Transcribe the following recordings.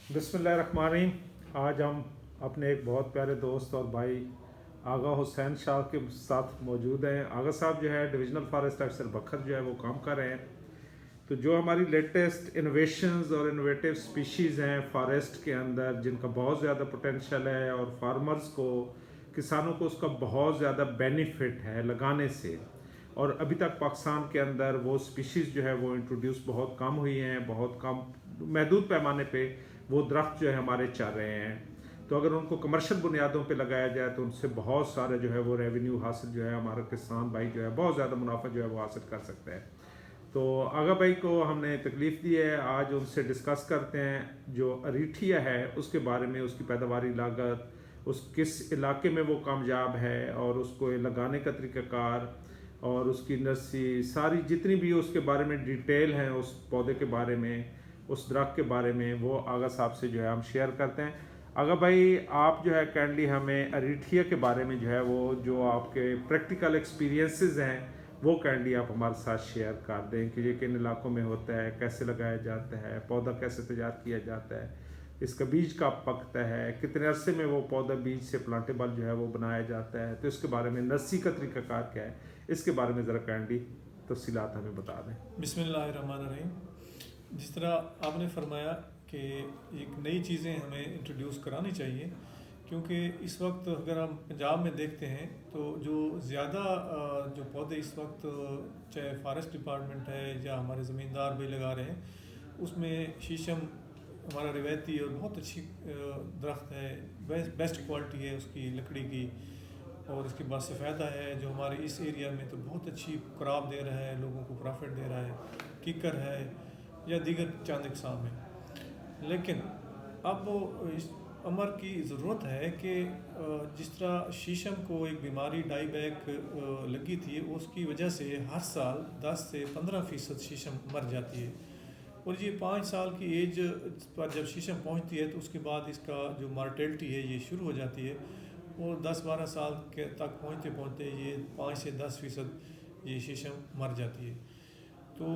बिस्मिल्लाहिर्रहमानिर्रहीम। आज हम अपने एक बहुत प्यारे दोस्त और भाई आगा हुसैन शाह के साथ मौजूद हैं। आगा साहब जो है डिविजनल फॉरेस्ट अफसर बखर जो है वो काम कर रहे हैं। तो जो हमारी लेटेस्ट इनोवेशंस और इनोवेटिव स्पीशीज़ हैं फॉरेस्ट के अंदर, जिनका बहुत ज़्यादा पोटेंशियल है और फार्मर्स को, किसानों को उसका बहुत ज़्यादा बेनिफिट है लगाने से, और अभी तक पाकिस्तान के अंदर वो स्पीशीज़ जो है वो इंट्रोड्यूस बहुत कम हुई हैं, बहुत कम महदूद पैमाने पे वो दरख्त जो है हमारे चल रहे हैं। तो अगर उनको कमर्शियल बुनियादों पे लगाया जाए तो उनसे बहुत सारे जो है वो रेवेन्यू हासिल जो है हमारा किसान भाई जो है बहुत ज़्यादा मुनाफा जो है वो हासिल कर सकता है। तो आगा भाई को हमने तकलीफ़ दी है, आज उनसे डिस्कस करते हैं जो अरीठिया है उसके बारे में, उसकी पैदावारी लागत, उस किस इलाके में वो कामयाब है और उसको लगाने का तरीक़ाकार और उसकी नर्सरी सारी जितनी भी उसके बारे में डिटेल हैं, उस पौधे के बारे में, उस दरख्त के बारे में, वो आगा साहब से जो है हम शेयर करते हैं। आगा भाई, आप जो है काइंडली हमें अरीठिया के बारे में जो है वो जो आपके प्रैक्टिकल एक्सपीरियंसेस हैं वो काइंडली आप हमारे साथ शेयर कर दें कि ये किन इलाकों में होता है, कैसे लगाया जाता है, पौधा कैसे तैयार किया जाता है, इसका बीज कब पकता है, कितने अरसे में वो पौधा बीज से प्लांटेबल जो है वो बनाया जाता है, तो इसके बारे में नर्सरी का तरीक़ाकार क्या है, इसके बारे में ज़रा काइंडली तफसीलात हमें बता दें। बिस्मिल्लाहिर्रहमानिर्रहीम। जिस तरह आपने फरमाया कि एक नई चीज़ें हमें इंट्रोड्यूस करानी चाहिए, क्योंकि इस वक्त अगर हम पंजाब में देखते हैं तो जो ज़्यादा जो पौधे इस वक्त चाहे फॉरेस्ट डिपार्टमेंट है या हमारे ज़मींदार भी लगा रहे हैं, उसमें शीशम हमारा रिवायती और बहुत अच्छी दरख्त है, बेस्ट क्वालिटी है उसकी लकड़ी की, और इसके बाद सफ़ेदा है जो हमारे इस एरिया में तो बहुत अच्छी क्रॉप दे रहा है, लोगों को प्रॉफिट दे रहा है, किकर है या दीगर चंद इकसाम है। लेकिन अब इस अमर की ज़रूरत है कि जिस तरह शीशम को एक बीमारी डाईबैक लगी थी, उसकी वजह से हर साल 10 से 15% शीशम मर जाती है, और ये 5 साल की एज पर जब शीशम पहुंचती है तो उसके बाद इसका जो मार्टेलिटी है ये शुरू हो जाती है, और 10-12 साल के तक पहुंचते पहुंचते ये 5 से 10% ये शीशम मर जाती है। तो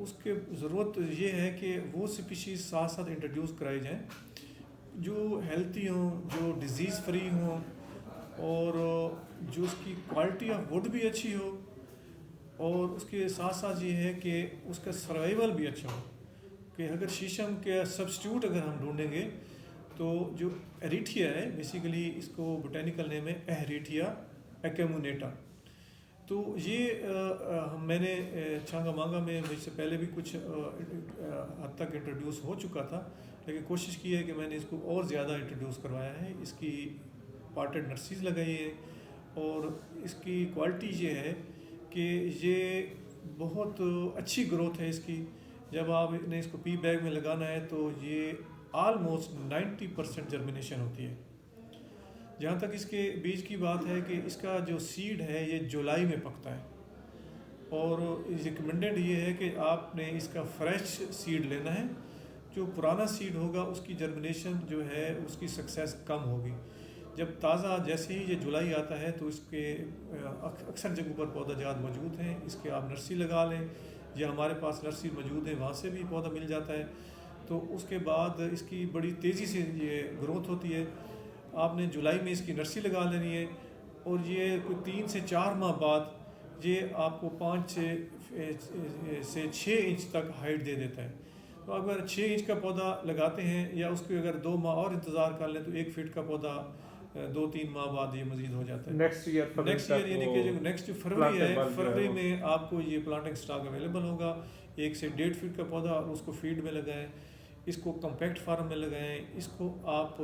उसके ज़रूरत ये है कि वो स्पीशीज़ साथ साथ इंट्रोड्यूस कराई जाएं जो हेल्थी हों, जो डिज़ीज़ फ्री हों, और जो उसकी क्वालिटी ऑफ वुड भी अच्छी हो, और उसके साथ साथ ये है कि उसका सर्वाइवल भी अच्छा हो। कि अगर शीशम के सब्स्टिट्यूट अगर हम ढूंढेंगे तो जो एरिठिया है, बेसिकली इसको बोटेनिकल नेम है एहरेठिया एक्यूमुनेटा। तो ये मैंने छांगा मांगा में मुझसे पहले भी कुछ हद तक इंट्रोड्यूस हो चुका था, लेकिन कोशिश की है कि मैंने इसको और ज़्यादा इंट्रोड्यूस करवाया है। इसकी पार्टेड नर्सरीज लगाई है, और इसकी क्वालिटी ये है कि ये बहुत अच्छी ग्रोथ है इसकी। जब आपने इसको पी बैग में लगाना है तो ये आलमोस्ट 90% जर्मिनेशन होती है। जहाँ तक इसके बीज की बात है कि इसका जो सीड है ये जुलाई में पकता है, और रिकमेंडेड ये है कि आपने इसका फ्रेश सीड लेना है। जो पुराना सीड होगा उसकी जर्मिनेशन जो है उसकी सक्सेस कम होगी। जब ताज़ा जैसे ही ये जुलाई आता है तो इसके अक्सर जगहों पर पौधा जात मौजूद हैं, इसके आप नर्सरी लगा लें, या हमारे पास नर्सरी मौजूद है वहाँ से भी पौधा मिल जाता है। तो उसके बाद इसकी बड़ी तेज़ी से ये ग्रोथ होती है। आपने जुलाई में इसकी नर्सरी लगा लेनी है, और ये कोई 3 से 4 माह बाद ये आपको 5 से 6 इंच तक हाइट दे देता है। तो अगर 6 इंच का पौधा लगाते हैं या उसके अगर 2 माह और इंतज़ार कर लें तो 1 फीट का पौधा 2-3 माह बाद ये मज़ीद हो जाता है। नेक्स्ट ईयर यानी कि जो नेक्स्ट फरवरी है, फरवरी में आपको ये प्लांटिंग स्टॉक अवेलेबल होगा। 1 से 1.5 फीट का पौधा, और उसको फीड में लगाएं, इसको कम्पैक्ट फार्म में लगाएं, इसको आप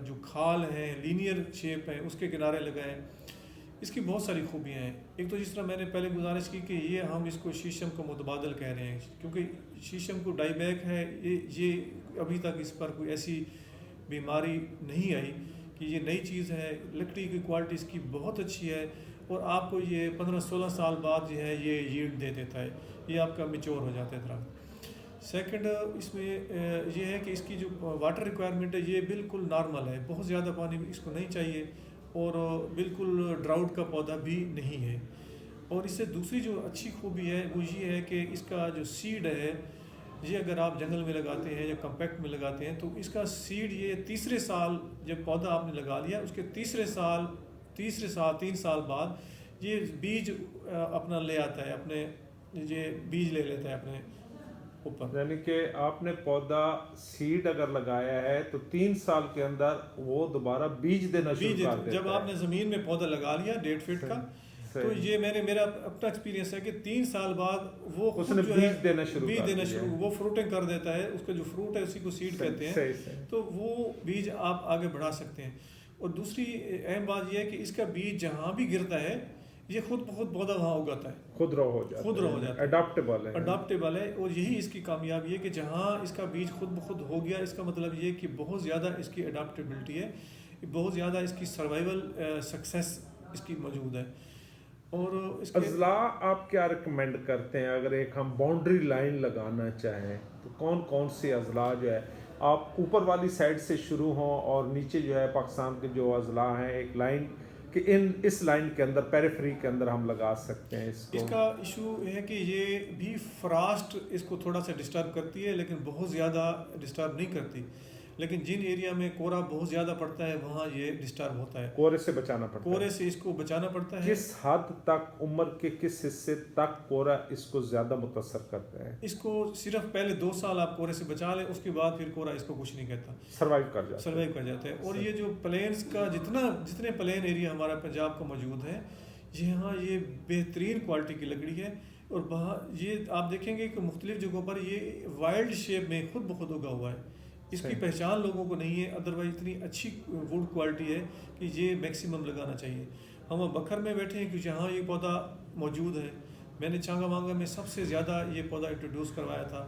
जो खाल हैं लीनियर शेप है उसके किनारे लगाएं। इसकी बहुत सारी खूबियाँ हैं। एक तो जिस तरह मैंने पहले गुजारिश की कि ये हम इसको शीशम को मुतबादल कह रहे हैं, क्योंकि शीशम को डाईबैक है, ये अभी तक इस पर कोई ऐसी बीमारी नहीं आई कि ये नई चीज़ है। लकड़ी की क्वालिटी इसकी बहुत अच्छी है, और आपको ये 15-16 साल बाद जो है ये यील्ड दे देता है, ये आपका मेच्योर हो जाता है दरख्त। सेकंड इसमें ये है कि इसकी जो वाटर रिक्वायरमेंट है ये बिल्कुल नॉर्मल है, बहुत ज़्यादा पानी इसको नहीं चाहिए, और बिल्कुल ड्राउट का पौधा भी नहीं है। और इससे दूसरी जो अच्छी खूबी है वो ये है कि इसका जो सीड है ये अगर आप जंगल में लगाते हैं या कम्पैक्ट में लगाते हैं तो इसका सीड ये तीसरे साल, जब पौधा आपने लगा लिया उसके तीसरे साल 3 साल बाद ये बीज अपना ले आता है, अपने ये बीज ले लेता है अपने ऊपर। यानी कि आपने पौधा सीड अगर लगाया है तो 3 साल के अंदर वो दोबारा बीज देना शुरू बीज कर देता जब है। आपने ज़मीन में पौधा लगा लिया 1.5 फीट का, तो ये मेरा अपना एक्सपीरियंस है कि 3 साल बाद वो उसने जो बीज है देना शुरू बीज कर देना दिया शुरू, है। वो फ्रूटिंग कर देता है, उसका जो फ्रूट है उसी को सीड कहते हैं। सही। तो वो बीज आप आगे बढ़ा सकते हैं। और दूसरी अहम बात यह है कि इसका बीज जहाँ भी गिरता है ये खुद ब खुद पौधा वहाँ उगाता है, खुद रहो हो जाता है, अडॉप्टेबल है। अडाप्टेबल है। और यही इसकी कामयाबी है कि जहाँ इसका बीज खुद ब खुद हो गया, इसका मतलब ये कि बहुत ज़्यादा इसकी अडाप्टेबिलिटी है, बहुत ज़्यादा इसकी सर्वाइवल सक्सेस इसकी मौजूद है। और इसके अजला आप क्या रिकमेंड करते हैं अगर एक हम बाउंड्री लाइन लगाना चाहें तो कौन कौन से अजला जो है आप ऊपर वाली साइड से शुरू हों और नीचे जो है पाकिस्तान के जो अजला हैं एक लाइन कि इस लाइन के अंदर पेरिफेरी के अंदर हम लगा सकते हैं इसको? इसका इशू है कि ये भी फ्रास्ट इसको थोड़ा सा डिस्टर्ब करती है, लेकिन बहुत ज़्यादा डिस्टर्ब नहीं करती। लेकिन जिन एरिया में कोहरा बहुत ज़्यादा पड़ता है वहाँ ये डिस्टर्ब होता है, कोहरे से बचाना पड़ता है। कोहरे से इसको बचाना पड़ता है। किस हद तक उम्र के किस हिस्से तक कोहरा इसको ज़्यादा मुतासर करता है? इसको सिर्फ पहले 2 साल आप कोहरे से बचा लें, उसके बाद फिर कोहरा इसको कुछ नहीं कहता, सर्वाइव कर जाता है। सर्वाइव कर जाता है। और ये जो प्लेन्स का जितने प्लेन एरिया हमारा पंजाब का मौजूद है, यहाँ ये बेहतरीन क्वालिटी की लकड़ी है। और वहाँ ये आप देखेंगे कि मुख्तलिफ जगहों पर ये वाइल्ड शेप में खुद ब खुद उगा हुआ है, इसकी पहचान लोगों को नहीं है। अदरवाइज इतनी अच्छी वुड क्वालिटी है कि ये मैक्सिमम लगाना चाहिए। हम बखर में बैठे हैं क्योंकि यहाँ ये पौधा मौजूद है। मैंने चांगा मांगा में सबसे ज़्यादा ये पौधा इंट्रोड्यूस करवाया था।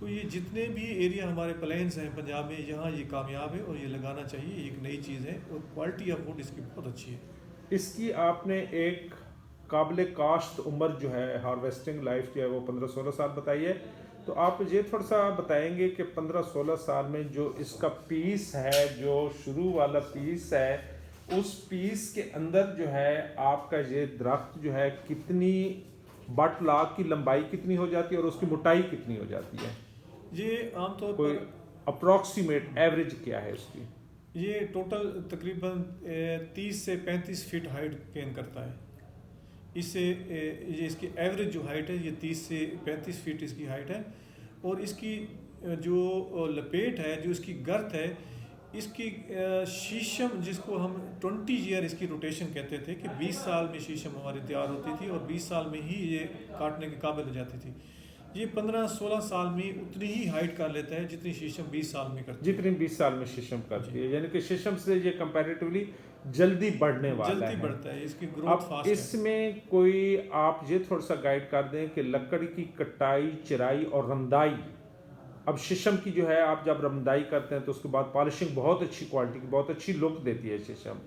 तो ये जितने भी एरिया हमारे प्लेन्स हैं पंजाब में, यहाँ ये कामयाब है और ये लगाना चाहिए। ये एक नई चीज़ है और क्वालिटी ऑफ वुड इसकी बहुत अच्छी है। इसकी आपने एक काबिल काश्त उम्र जो है हार्वेस्टिंग लाइफ जो है वो 15-16 साल बताई है। तो आप ये थोड़ा सा बताएंगे कि 15-16 साल में जो इसका पीस है, जो शुरू वाला पीस है, उस पीस के अंदर जो है आपका ये दरख्त जो है कितनी बट लाख की लंबाई कितनी हो जाती है और उसकी मोटाई कितनी हो जाती है? ये आमतौर कोई पर अप्रॉक्सीमेट एवरेज क्या है उसकी? ये टोटल तकरीबन 30 से 35 फीट हाइट गेन करता है। इससे ये इसकी एवरेज जो हाइट है ये 30 से 35 फीट इसकी हाइट है। और इसकी जो लपेट है, जो इसकी गर्थ है, इसकी शीशम जिसको हम 20 ईयर इसकी रोटेशन कहते थे कि 20 साल में शीशम हमारी तैयार होती थी और 20 साल में ही ये काटने के काबिल हो जाती थी। ये 15-16 साल में उतनी ही हाइट कर लेता है जितनी शीशम 20 साल में करती है। जितनी 20 साल में शीशम करती है, यानी कि शीशम से ये कंपैरेटिवली जल्दी बढ़ने वाला है। जल्दी बढ़ता है, इसकी ग्रोथ फास्ट है। इसमें कोई आप ये थोड़ा सा गाइड कर दें कि लकड़ी की कटाई, चिराई और रंदाई। अब शीशम की जो है आप जब रंदाई करते हैं तो उसके बाद पॉलिशिंग बहुत अच्छी क्वालिटी की, बहुत अच्छी लुक देती है शीशम।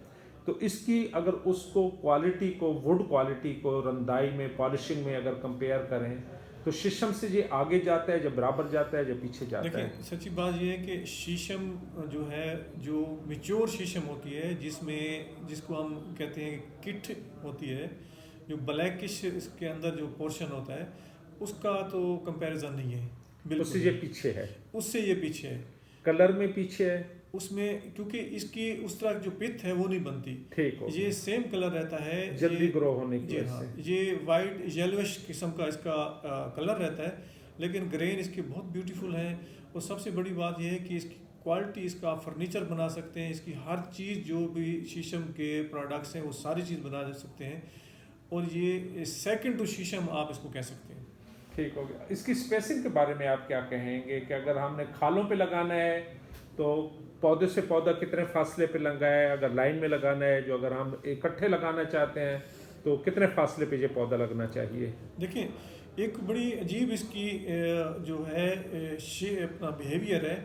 तो इसकी अगर उसको क्वालिटी को, वुड क्वालिटी को रंदाई में, पॉलिशिंग में अगर कंपेयर करें तो शीशम से ये आगे जाता है, जब बराबर जाता है, जब पीछे जाता है? देखिए सच्ची बात ये है कि शीशम जो है, जो मिच्योर शीशम होती है, जिसको हम कहते हैं किट होती है, जो ब्लैकिश इसके अंदर जो पोर्शन होता है, उसका तो कंपैरिजन नहीं है बिल्कुल। उससे ये पीछे है, उससे ये पीछे है, कलर में पीछे है उसमें, क्योंकि इसकी उस तरह जो पिथ है वो नहीं बनती। ठीक हो, ये सेम कलर रहता है जल्दी ग्रो होने की वजह हाँ, से। ये वाइट येलोइश किस्म का इसका कलर रहता है, लेकिन ग्रेन इसकी बहुत ब्यूटीफुल है। और सबसे बड़ी बात यह है कि इसकी क्वालिटी, इसका फर्नीचर बना सकते हैं, इसकी हर चीज़ जो भी शीशम के प्रोडक्ट्स हैं वो सारी चीज़ बना सकते हैं। और ये सेकंड टू शीशम आप इसको कह सकते हैं। ठीक हो गया। इसकी स्पेसिंग के बारे में आप क्या कहेंगे कि अगर हमने खालों पे लगाना है तो पौधे से पौधा कितने फासले पे लगाए, अगर लाइन में लगाना है, जो अगर हम इकट्ठे लगाना चाहते हैं तो कितने फासले पे ये पौधा लगना चाहिए? देखिए एक बड़ी अजीब इसकी जो है अपना बिहेवियर है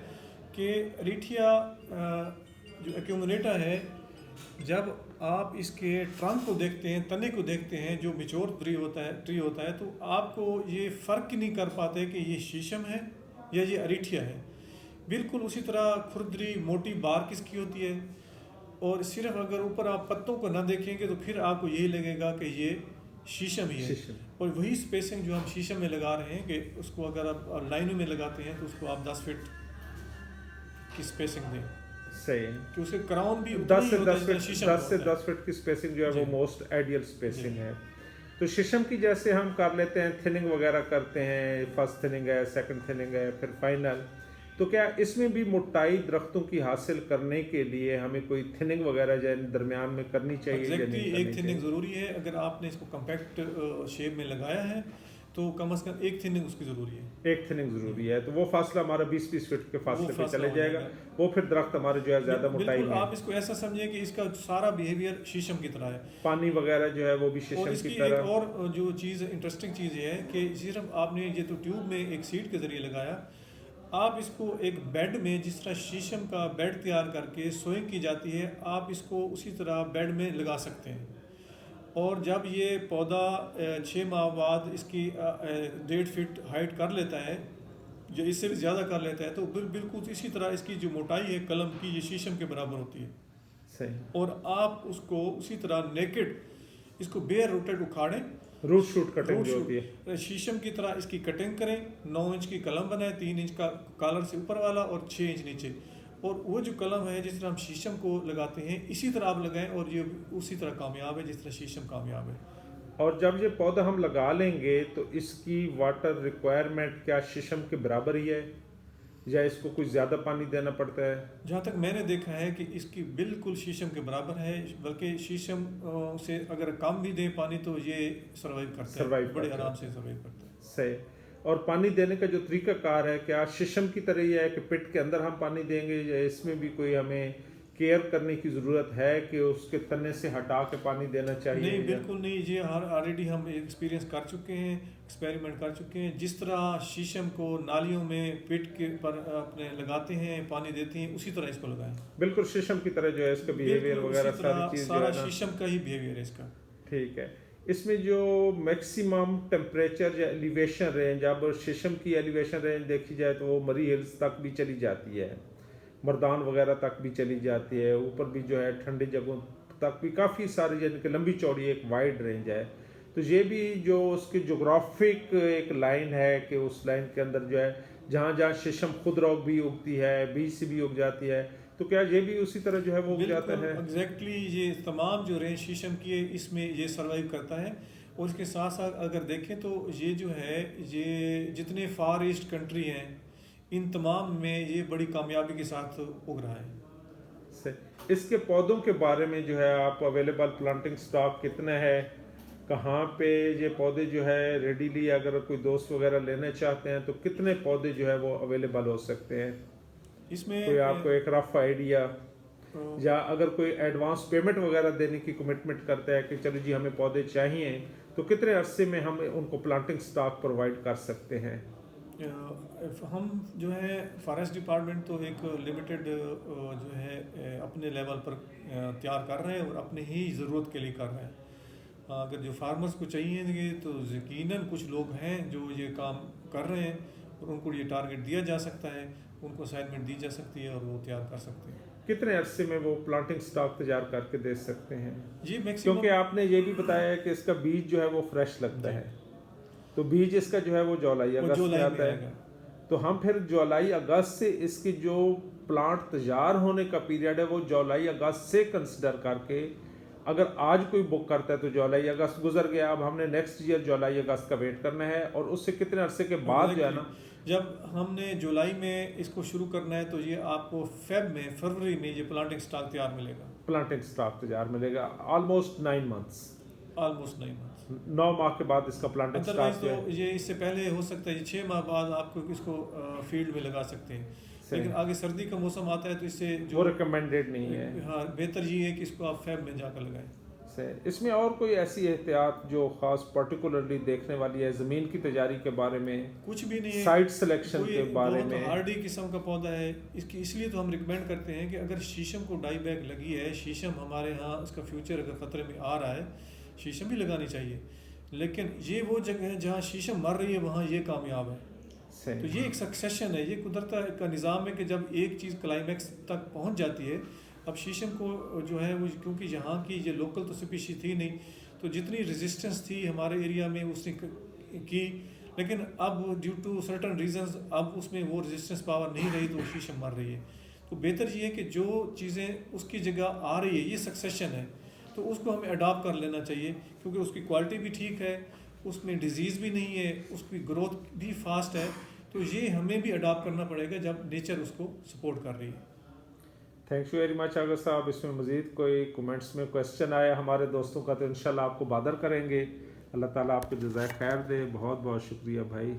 कि रिठिया जो एक्यूमुलेटर है, जब आप इसके ट्रंक को देखते हैं, तने को देखते हैं, जो मिच्योर ट्री होता है, तो आपको ये फ़र्क ही नहीं कर पाते कि ये शीशम है या ये अरीठिया है। बिल्कुल उसी तरह खुरदरी मोटी बार किसकी होती है। और सिर्फ अगर ऊपर आप पत्तों को ना देखेंगे तो फिर आपको यही लगेगा कि ये शीशम ही है। शीशम। और वही स्पेसिंग जो हम शीशम में लगा रहे हैं कि उसको अगर आप लाइनों में लगाते हैं तो उसको आप 10 फीट की स्पेसिंग दें सही है। कि उसके क्राउन भी उतना 10 ही से होता 10 है फीट जितना शीशम 10 का से होता है। 10 फीट की स्पेसिंग जो है वो जी मोस्ट आइडियल स्पेसिंग जी है। तो शीशम की जैसे हम कर लेते हैं थिनिंग वगैरह करते हैं, फर्स्ट थिनिंग है, सेकंड थिनिंग है, फिर फाइनल, तो क्या इसमें भी मोटाई दरख्तों की हासिल करने के लिए हमें कोई थिनिंग वगैरह जो है दरमियान में करनी चाहिए या एग्जैक्टली नहीं एक करनी थिनिंग चाहिए? ज़रूरी है। अगर आपने इसको कम्पैक्ट शेप में लगाया है तो कम से कम एक थिनिंग उसकी ज़रूरी है। एक थिनिंग ज़रूरी है, तो वो फासला हमारा 20-20 फीट के वो फासले पे फासला चले हो जाएगा। जाएगा। वो फिर दरख्त हमारे जो है ज़्यादा मोटाई बिल्कुल में आप इसको ऐसा समझिए कि इसका सारा बिहेवियर शीशम की तरह है। पानी वगैरह जो है वो भी और शीशम की इसकी एक तरह। और जो चीज़ इंटरेस्टिंग चीज़ ये है कि सिर्फ आपने ये तो ट्यूब में एक सीट के ज़रिए लगाया, आप इसको एक बेड में जिस तरह शीशम का बेड तैयार करके सोइंग की जाती है, आप इसको उसी तरह बेड में लगा सकते हैं। और जब ये पौधा 6 माह बाद इसकी 1.5 फीट हाइट कर लेता है, जो इससे भी ज़्यादा कर लेता है, तो बिल्कुल इसी तरह इसकी जो मोटाई है कलम की, ये शीशम के बराबर होती है। सही। और आप उसको उसी तरह नेकेड इसको बेयर रूटेड उखाड़ें, रूट शूट कटिंग रूट जो होती है। शूट शीशम की तरह इसकी कटिंग करें, 9 इंच की कलम बनाएं, 3 इंच का कॉलर से ऊपर वाला और 6 इंच नीचे। और वो जो कलम है जिस तरह हम शीशम को लगाते हैं इसी तरह आप लगाएं और ये उसी तरह कामयाब है जिस तरह शीशम कामयाब है। और जब ये पौधा हम लगा लेंगे तो इसकी वाटर रिक्वायरमेंट क्या शीशम के बराबर ही है या इसको कुछ ज़्यादा पानी देना पड़ता है? जहाँ तक मैंने देखा है कि इसकी बिल्कुल शीशम के बराबर है, बल्कि शीशम से अगर कम भी दे पानी तो ये सर्वाइव करता है, बड़े आराम से सर्वाइव करता है। सही। और पानी देने का जो तरीकाकार है क्या शीशम की तरह ही है कि पिट के अंदर हम पानी देंगे या इसमें भी कोई हमें केयर करने की ज़रूरत है कि उसके तने से हटा के पानी देना चाहिए? नहीं, बिल्कुल नहीं। ये ऑलरेडी हम एक्सपीरियंस कर चुके हैं, एक्सपेरिमेंट कर चुके हैं। जिस तरह शीशम को नालियों में पिट के पर अपने लगाते हैं, पानी देते हैं, उसी तरह इसको लगाएं। बिल्कुल शीशम की तरह जो है इसका बिहेवियर वगैरह सारी चीज़ जो सारा है ना। शीशम का ही बिहेवियर है इसका। ठीक है। इसमें जो मैक्सिमम टेम्परेचर या एलिवेशन रेंज, अब शीशम की एलिवेशन रेंज देखी जाए तो वो मरी हिल्स तक भी चली जाती है, मर्दान वगैरह तक भी चली जाती है, ऊपर भी जो है ठंडी जगहों तक भी काफ़ी सारी, यानी कि लंबी चौड़ी एक वाइड रेंज है। तो ये भी जो उसकी जोग्राफिक एक लाइन है कि उस लाइन के अंदर जो है जहाँ जहाँ शीशम खुदरौग भी उगती है, बीज से भी उग जाती है, तो क्या ये भी उसी तरह जो है वो उग जाता है? एग्जैक्टली ये तमाम जो रेंज शीशम की है इसमें ये सर्वाइव करता है। और इसके साथ साथ अगर देखें तो ये जो है ये जितने फार ईस्ट कंट्री हैं इन तमाम में ये बड़ी कामयाबी के साथ उग रहा है। इसके पौधों के बारे में जो है आप अवेलेबल प्लांटिंग स्टॉक कितना है, कहाँ पे ये पौधे जो है रेडीली अगर कोई दोस्त वगैरह लेना चाहते हैं तो कितने पौधे जो है वो अवेलेबल हो सकते हैं? इसमें कोई आपको एक रफ आइडिया, या अगर कोई एडवांस पेमेंट वगैरह देने की कमिटमेंट करता है कि चलो जी हमें पौधे चाहिए, तो कितने अरसे में हम उनको प्लांटिंग स्टॉक प्रोवाइड कर सकते हैं? हम जो है फॉरेस्ट डिपार्टमेंट तो एक लिमिटेड जो है अपने लेवल पर तैयार कर रहे हैं और अपने ही ज़रूरत के लिए कर रहे हैं। अगर जो फार्मर्स को चाहिए तो यकीनन कुछ लोग हैं जो ये काम कर रहे हैं और उनको ये टारगेट दिया जा सकता है, उनको असाइनमेंट दी जा सकती है और वो तैयार कर सकते हैं। कितने अरसे में वो प्लांटिंग स्टॉक तैयार करके दे सकते हैं? जी मैक्सिमम, क्योंकि आपने ये भी बताया है कि इसका बीज जो है वो फ्रेश लगता है, तो बीज इसका जो है वो जुलाई अगस्त में आता है, तो हम फिर जुलाई अगस्त से इसकी जो प्लांट तैयार होने का पीरियड है वो जुलाई अगस्त से कंसिडर करके, अगर आज कोई बुक करता है तो जुलाई अगस्त गुजर गया, अब हमने नेक्स्ट ईयर जुलाई अगस्त का वेट करना है, और उससे कितने अरसे के बाद जो है ना, जब हमने जुलाई में इसको शुरू करना है तो ये आपको फरवरी में ये प्लांटिंग स्टॉक तैयार मिलेगा। प्लांटिंग स्टॉक तैयार मिलेगा ऑलमोस्ट 9 मंथ्स, ऑलमोस्ट 9 मंथ्स, 9 माह के बाद इसका प्लांटिंग स्टॉक तो ये इससे पहले हो सकता है 6 माह बाद आपको इसको फील्ड में लगा सकते हैं, लेकिन आगे सर्दी का मौसम आता है तो इससे जो वो रिकमेंडेड नहीं है। हाँ, बेहतर ये है कि इसको आप फेब में जाकर लगाएं। इसमें और कोई ऐसी एहतियात जो खास पर्टिकुलरली देखने वाली है ज़मीन की तैयारी के बारे में? कुछ भी नहीं है, साइट सिलेक्शन के बारे में? हार्डी किस्म का पौधा है इसकी, इसलिए तो हम रिकमेंड करते हैं कि अगर शीशम को डाई बैग लगी है, शीशम हमारे यहाँ इसका फ्यूचर अगर ख़तरे में आ रहा है, शीशम भी लगानी चाहिए। लेकिन ये वो जगह है जहाँ शीशम मर रही है वहाँ ये कामयाब है। तो ये एक सक्सेशन है, ये कुदरत का निज़ाम है कि जब एक चीज़ क्लाइमैक्स तक पहुँच जाती है, अब शीशम को जो है वो क्योंकि यहाँ की ये लोकल तो स्पीशीज थी नहीं, तो जितनी रेजिस्टेंस थी हमारे एरिया में उसने की, लेकिन अब ड्यू टू सर्टन रीजंस अब उसमें वो रेजिस्टेंस पावर नहीं रही तो वो शीशम मर रही है। तो बेहतर ये है कि जो चीज़ें उसकी जगह आ रही है, ये सक्सेशन है, तो उसको हमें अडॉप्ट कर लेना चाहिए, क्योंकि उसकी क्वालिटी भी ठीक है, उसमें डिजीज़ भी नहीं है, उसकी ग्रोथ भी फास्ट है। तो ये हमें भी अडॉप्ट करना पड़ेगा जब नेचर उसको सपोर्ट कर रही है। थैंक यू वेरी मच आगा साहब। इसमें मज़ीद कोई कमेंट्स में क्वेश्चन आया हमारे दोस्तों का तो इंशाल्लाह आपको बादर करेंगे। अल्लाह ताला आपको जज़ाए खैर दे। बहुत बहुत शुक्रिया भाई।